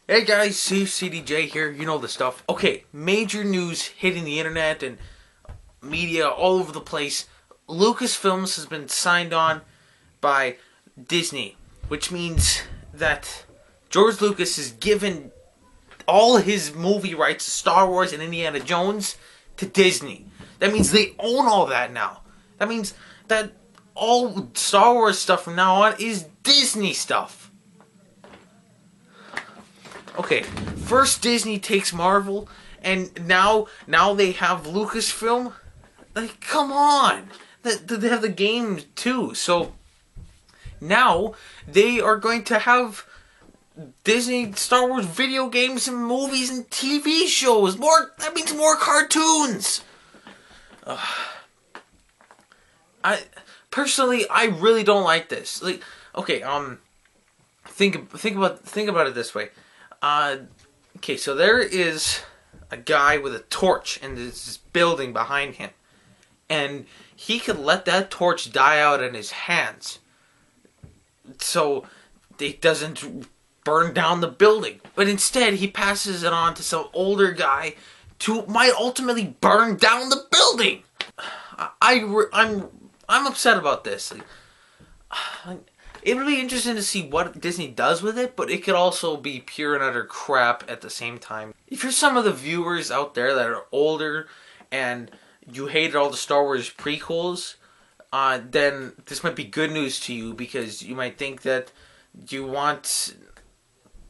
Hey guys, CDJ here, you know the stuff. Okay, major news hitting the internet and media all over the place. Lucasfilms has been signed on by Disney, which means that George Lucas has given all his movie rights to Star Wars and Indiana Jones to Disney. That means they own all that now. That means that all Star Wars stuff from now on is Disney stuff. Okay, first Disney takes Marvel, and now they have Lucasfilm. Like, come on! They have the games too. So now they are going to have Disney Star Wars video games and movies and TV shows. That means more cartoons. I personally, I really don't like this. Like, okay, think about it this way. Okay, so there is a guy with a torch in this building behind him, and he could let that torch die out in his hands, so it doesn't burn down the building. But instead, he passes it on to some older guy who might ultimately burn down the building. I'm upset about this. It would be interesting to see what Disney does with it, but it could also be pure and utter crap at the same time. If you're some of the viewers out there that are older and you hated all the Star Wars prequels, then this might be good news to you, because you might think that you want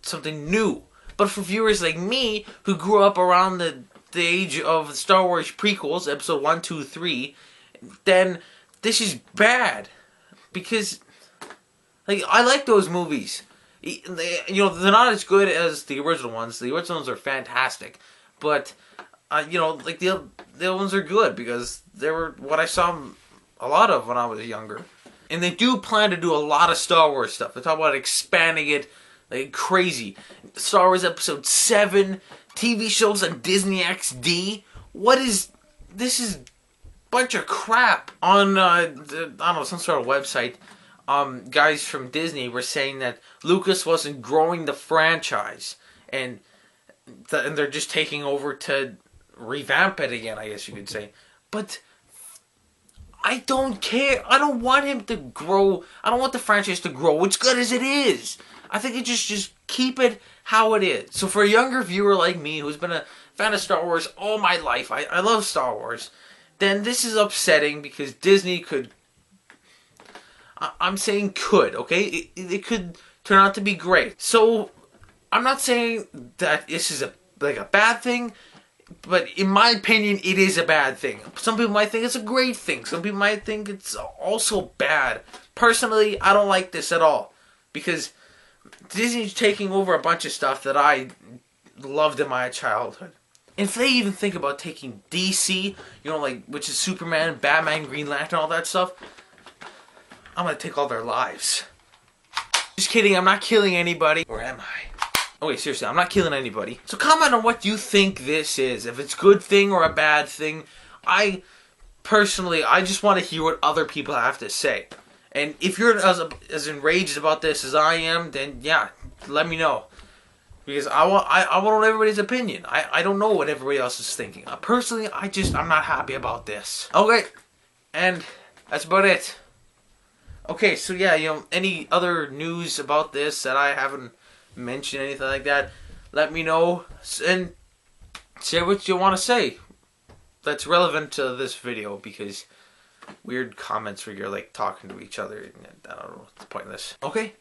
something new. But for viewers like me, who grew up around the age of the Star Wars prequels, episode 1, 2, 3, then this is bad. Because, like, I like those movies. They're not as good as the original ones. The original ones are fantastic. But, like, the other ones are good because they were what I saw a lot of when I was younger. And they do plan to do a lot of Star Wars stuff. They talk about expanding it like crazy. Star Wars Episode 7, TV shows on Disney XD. This is a bunch of crap. On, I don't know, some sort of website, guys from Disney were saying that Lucas wasn't growing the franchise, and they're just taking over to revamp it again, I guess you could say. But I don't care. I don't want him to grow. I don't want the franchise to grow as good as it is. I think it just keep it how it is. So for a younger viewer like me, who's been a fan of Star Wars all my life, I love Star Wars, then this is upsetting because Disney could, I'm saying could, okay? It could turn out to be great. So I'm not saying that this is a bad thing, but in my opinion, it is a bad thing. Some people might think it's a great thing. Some people might think it's also bad. Personally, I don't like this at all, because Disney's taking over a bunch of stuff that I loved in my childhood. And if they even think about taking DC, which is Superman, Batman, Green Lantern, all that stuff, I'm gonna take all their lives. Just kidding, I'm not killing anybody. Or am I? Okay, seriously, I'm not killing anybody. So comment on what you think this is. If it's a good thing or a bad thing. I just want to hear what other people have to say. And if you're as enraged about this as I am, then yeah, let me know. Because I want everybody's opinion. I don't know what everybody else is thinking. Personally, I'm not happy about this. Okay, and that's about it. Okay, so yeah, any other news about this that I haven't mentioned, anything like that, let me know and say what you want to say that's relevant to this video, because weird comments where you're like talking to each other, I don't know, it's pointless. Okay,